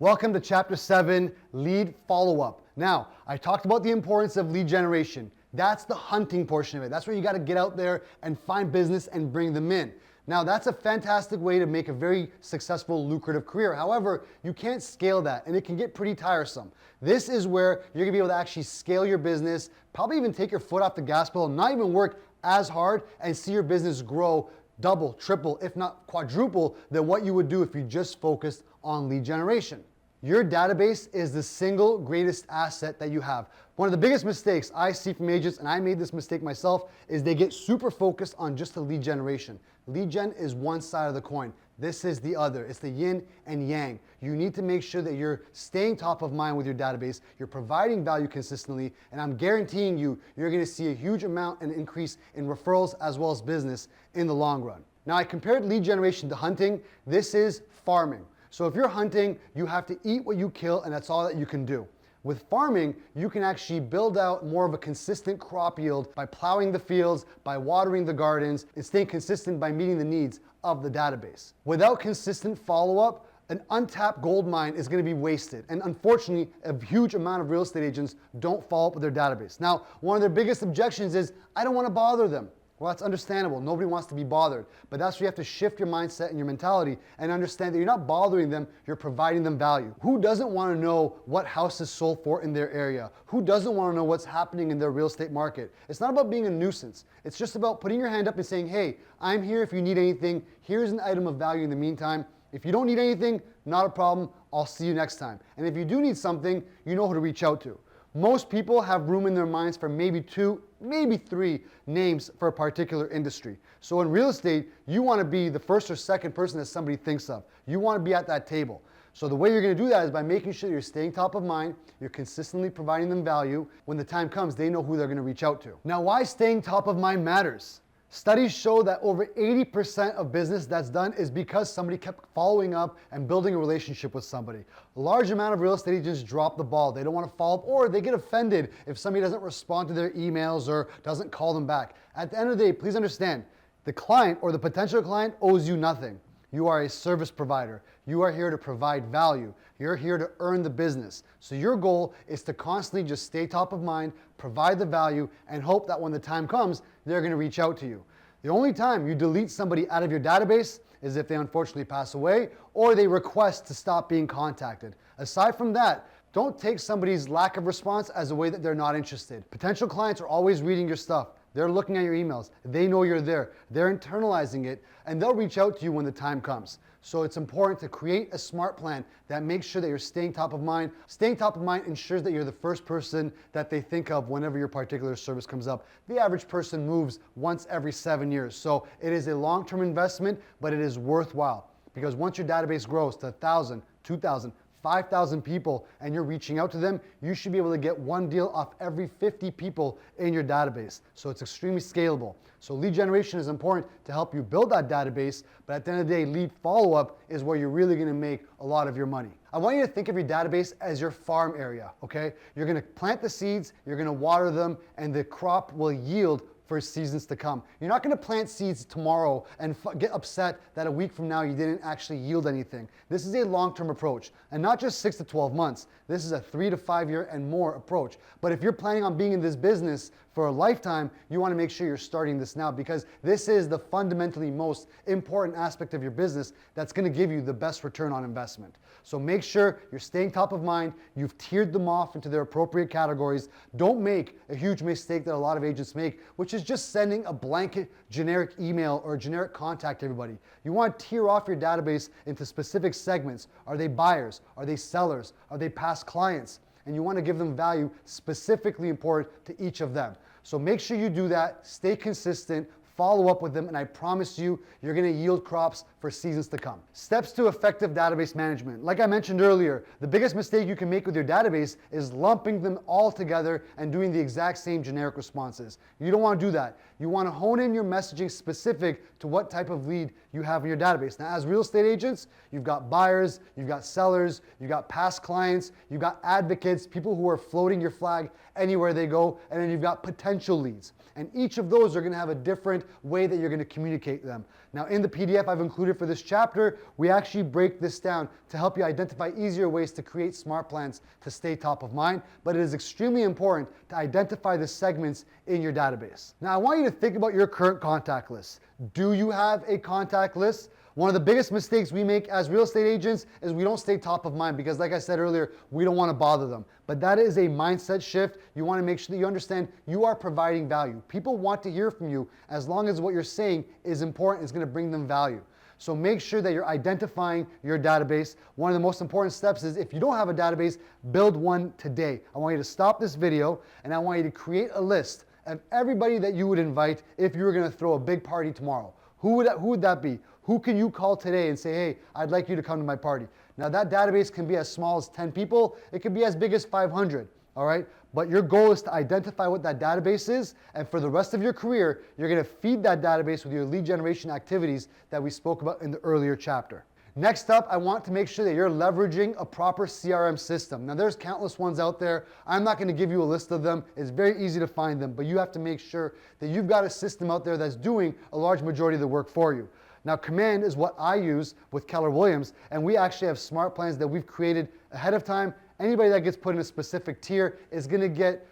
Welcome to Chapter 7, Lead Follow-Up. Now, I talked about the importance of lead generation. That's the hunting portion of it. That's where you got to get out there and find business and bring them in. Now, that's a fantastic way to make a very successful, lucrative career. However, you can't scale that, and it can get pretty tiresome. This is where you're going to be able to actually scale your business, probably even take your foot off the gas pedal, not even work as hard, and see your business grow double, triple, if not quadruple than what you would do if you just focused on lead generation. Your database is the single greatest asset that you have. One of the biggest mistakes I see from agents, and I made this mistake myself, is they get super focused on just the lead generation. Lead gen is one side of the coin. This is the other. It's the yin and yang. You need to make sure that you're staying top of mind with your database, you're providing value consistently, and I'm guaranteeing you, you're gonna see a huge amount and increase in referrals as well as business in the long run. Now, I compared lead generation to hunting. This is farming. So if you're hunting, you have to eat what you kill, and that's all that you can do. With farming, you can actually build out more of a consistent crop yield by plowing the fields, by watering the gardens, and staying consistent by meeting the needs of the database. Without consistent follow-up, an untapped gold mine is going to be wasted. And unfortunately, a huge amount of real estate agents don't follow up with their database. Now, one of their biggest objections is, I don't want to bother them. Well, that's understandable. Nobody wants to be bothered. But that's where you have to shift your mindset and your mentality and understand that you're not bothering them, you're providing them value. Who doesn't want to know what house is sold for in their area? Who doesn't want to know what's happening in their real estate market? It's not about being a nuisance. It's just about putting your hand up and saying, hey, I'm here if you need anything. Here's an item of value in the meantime. If you don't need anything, not a problem. I'll see you next time. And if you do need something, you know who to reach out to. Most people have room in their minds for maybe 2, maybe 3 names for a particular industry. So in real estate, you want to be the first or second person that somebody thinks of. You want to be at that table. So the way you're going to do that is by making sure you're staying top of mind, you're consistently providing them value. When the time comes, they know who they're going to reach out to. Now, why staying top of mind matters? Studies show that over 80% of business that's done is because somebody kept following up and building a relationship with somebody. A large amount of real estate agents drop the ball. They don't want to follow up, or they get offended if somebody doesn't respond to their emails or doesn't call them back. At the end of the day, please understand, the client or the potential client owes you nothing. You are a service provider. You are here to provide value. You're here to earn the business. So your goal is to constantly just stay top of mind, provide the value, and hope that when the time comes, they're going to reach out to you. The only time you delete somebody out of your database is if they unfortunately pass away or they request to stop being contacted. Aside from that, don't take somebody's lack of response as a way that they're not interested. Potential clients are always reading your stuff. They're looking at your emails. They know you're there. They're internalizing it, and they'll reach out to you when the time comes. So it's important to create a smart plan that makes sure that you're staying top of mind. Staying top of mind ensures that you're the first person that they think of whenever your particular service comes up. The average person moves once every 7 years. So it is a long-term investment, but it is worthwhile, because once your database grows to 1,000, 2,000, 5,000 people and you're reaching out to them, you should be able to get one deal off every 50 people in your database. So it's extremely scalable. So lead generation is important to help you build that database, but at the end of the day, lead follow-up is where you're really gonna make a lot of your money. I want you to think of your database as your farm area, okay? You're gonna plant the seeds, you're gonna water them, and the crop will yield for seasons to come. You're not going to plant seeds tomorrow and get upset that a week from now you didn't actually yield anything. This is a long-term approach, and not just 6 to 12 months. This is a 3 to 5 year and more approach. But if you're planning on being in this business for a lifetime, you want to make sure you're starting this now, because this is the fundamentally most important aspect of your business that's going to give you the best return on investment. So make sure you're staying top of mind. You've tiered them off into their appropriate categories. Don't make a huge mistake that a lot of agents make, which is just sending a blanket generic email or a generic contact to everybody. You want to tier off your database into specific segments. Are they buyers? Are they sellers? Are they past clients? And you want to give them value specifically important to each of them. So make sure you do that, stay consistent, follow up with them, and I promise you, you're going to yield crops for seasons to come. Steps to effective database management. Like I mentioned earlier, the biggest mistake you can make with your database is lumping them all together and doing the exact same generic responses. You don't want to do that. you want to hone in your messaging specific to what type of lead you have in your database. Now, as real estate agents, you've got buyers, you've got sellers, you've got past clients, you've got advocates, people who are floating your flag anywhere they go, and then you've got potential leads. And each of those are going to have a different way that you're going to communicate them. Now, in the PDF I've included for this chapter, we actually break this down to help you identify easier ways to create smart plans to stay top of mind, but it is extremely important to identify the segments in your database. Now, I want you to think about your current contact list. Do you have a contact list? One of the biggest mistakes we make as real estate agents is we don't stay top of mind because, like I said earlier, we don't want to bother them. But that is a mindset shift. You want to make sure that you understand you are providing value. People want to hear from you as long as what you're saying is important, is going to bring them value. So make sure that you're identifying your database. One of the most important steps is, if you don't have a database, build one today. I want you to stop this video and I want you to create a list of everybody that you would invite if you were going to throw a big party tomorrow. Who would that be? Who can you call today and say, hey, I'd like you to come to my party? Now, that database can be as small as 10 people. It can be as big as 500, all right? But your goal is to identify what that database is, and for the rest of your career, you're going to feed that database with your lead generation activities that we spoke about in the earlier chapter. Next up, I want to make sure that you're leveraging a proper CRM system. Now, there's countless ones out there. I'm not going to give you a list of them. It's very easy to find them, but you have to make sure that you've got a system out there that's doing a large majority of the work for you. Now, Command is what I use with Keller Williams, and we actually have smart plans that we've created ahead of time. Anybody that gets put in a specific tier is going to get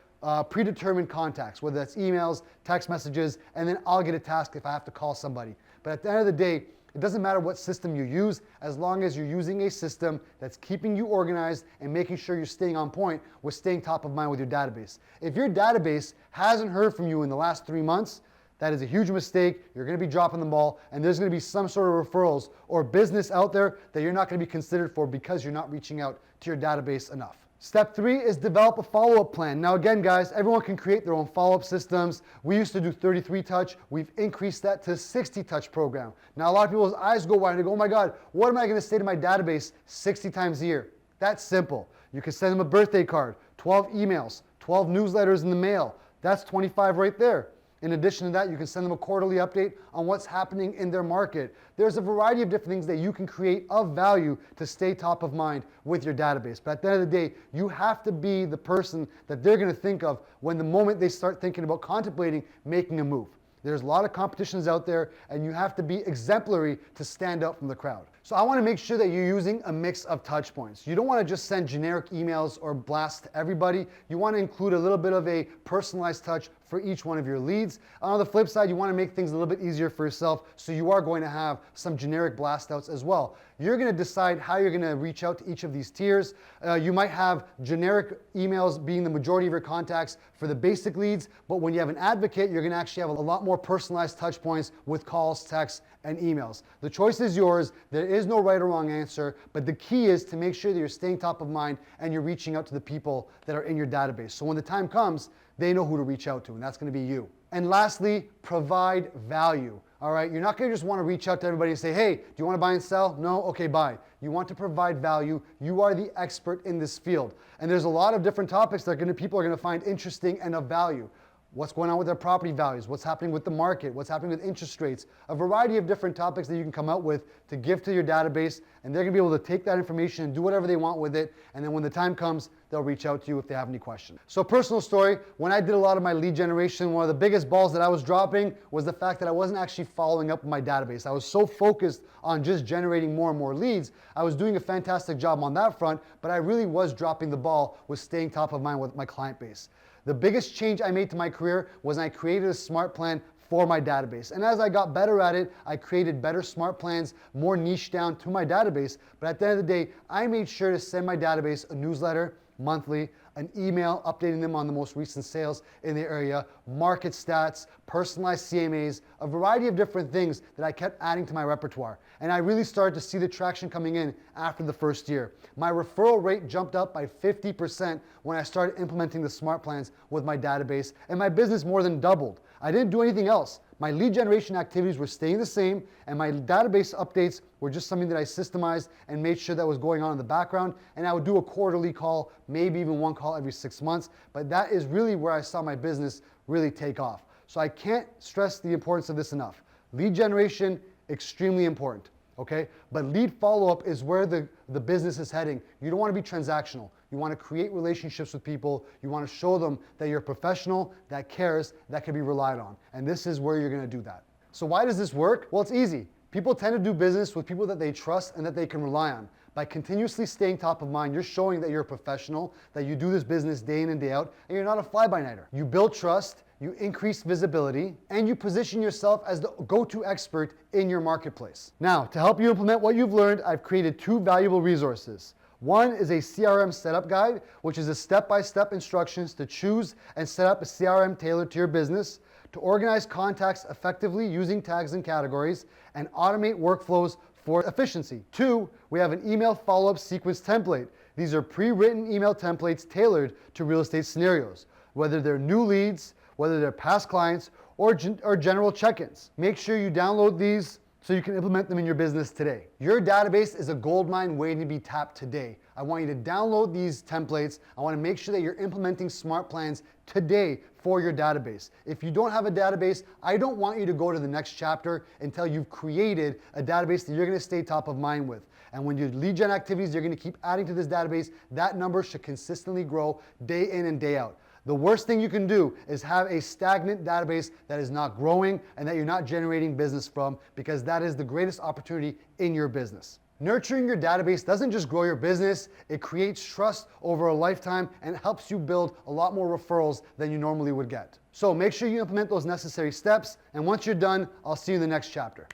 predetermined contacts, whether that's emails, text messages, and then I'll get a task if I have to call somebody. But at the end of the day, it doesn't matter what system you use, as long as you're using a system that's keeping you organized and making sure you're staying on point with staying top of mind with your database. If your database hasn't heard from you in the last 3 months, that is a huge mistake. You're going to be dropping the ball, and there's going to be some sort of referrals or business out there that you're not going to be considered for because you're not reaching out to your database enough. Step 3 is develop a follow-up plan. Now again, guys, everyone can create their own follow-up systems. We used to do 33 touch. We've increased that to 60 touch program. Now a lot of people's eyes go wide and they go, oh my God, what am I going to say to my database 60 times a year? That's simple. You can send them a birthday card, 12 emails, 12 newsletters in the mail. That's 25 right there. In addition to that, you can send them a quarterly update on what's happening in their market. There's a variety of different things that you can create of value to stay top of mind with your database. But at the end of the day, you have to be the person that they're going to think of when the moment they start thinking about contemplating making a move. There's a lot of competitions out there, and you have to be exemplary to stand out from the crowd. So I want to make sure that you're using a mix of touch points. You don't want to just send generic emails or blast to everybody. You want to include a little bit of a personalized touch for each one of your leads. On the flip side, you want to make things a little bit easier for yourself, so you are going to have some generic blast outs as well. You're going to decide how you're going to reach out to each of these tiers. You might have generic emails being the majority of your contacts for the basic leads, but when you have an advocate, you're going to actually have a lot more personalized touch points with calls, texts, and emails. The choice is yours. There is no right or wrong answer, but the key is to make sure that you're staying top of mind and you're reaching out to the people that are in your database. So when the time comes, they know who to reach out to, and that's going to be you. And lastly, provide value. All right, you're not going to just want to reach out to everybody and say, hey, do you want to buy and sell? No? Okay, buy. You want to provide value. You are the expert in this field. And there's a lot of different topics that people are going to find interesting and of value. What's going on with their property values, what's happening with the market, what's happening with interest rates, a variety of different topics that you can come out with to give to your database, and they're going to be able to take that information and do whatever they want with it, and then when the time comes, they'll reach out to you if they have any questions. So personal story, when I did a lot of my lead generation, one of the biggest balls that I was dropping was the fact that I wasn't actually following up with my database. I was so focused on just generating more and more leads. I was doing a fantastic job on that front, but I really was dropping the ball with staying top of mind with my client base. The biggest change I made to my career was I created a smart plan for my database. And as I got better at it, I created better smart plans, more niche down to my database. But at the end of the day, I made sure to send my database a newsletter monthly, an email updating them on the most recent sales in the area, market stats, personalized CMAs, a variety of different things that I kept adding to my repertoire. And I really started to see the traction coming in after the first year. My referral rate jumped up by 50% when I started implementing the smart plans with my database, and my business more than doubled. I didn't do anything else. My lead generation activities were staying the same, and my database updates were just something that I systemized and made sure that was going on in the background. And I would do a quarterly call, maybe even one call every 6 months. But that is really where I saw my business really take off. So I can't stress the importance of this enough. Lead generation, extremely important, okay? But lead follow-up is where the business is heading. You don't want to be transactional. You want to create relationships with people. You want to show them that you're a professional, that cares, that can be relied on. And this is where you're going to do that. So why does this work? Well, it's easy. People tend to do business with people that they trust and that they can rely on. By continuously staying top of mind, you're showing that you're a professional, that you do this business day in and day out, and you're not a fly-by-nighter. You build trust, you increase visibility, and you position yourself as the go-to expert in your marketplace. Now, to help you implement what you've learned, I've created 2 valuable resources. One is a CRM setup guide, which is a step-by-step instructions to choose and set up a CRM tailored to your business, to organize contacts effectively using tags and categories, and automate workflows for efficiency. 2, we have an email follow-up sequence template. These are pre-written email templates tailored to real estate scenarios, whether they're new leads, whether they're past clients, or general check-ins. Make sure you download these so you can implement them in your business today. Your database is a goldmine waiting to be tapped today. I want you to download these templates. I want to make sure that you're implementing smart plans today for your database. If you don't have a database, I don't want you to go to the next chapter until you've created a database that you're going to stay top of mind with. And when your lead gen activities, you're going to keep adding to this database, that number should consistently grow day in and day out. The worst thing you can do is have a stagnant database that is not growing and that you're not generating business from, because that is the greatest opportunity in your business. Nurturing your database doesn't just grow your business, it creates trust over a lifetime and helps you build a lot more referrals than you normally would get. So make sure you implement those necessary steps, and once you're done, I'll see you in the next chapter.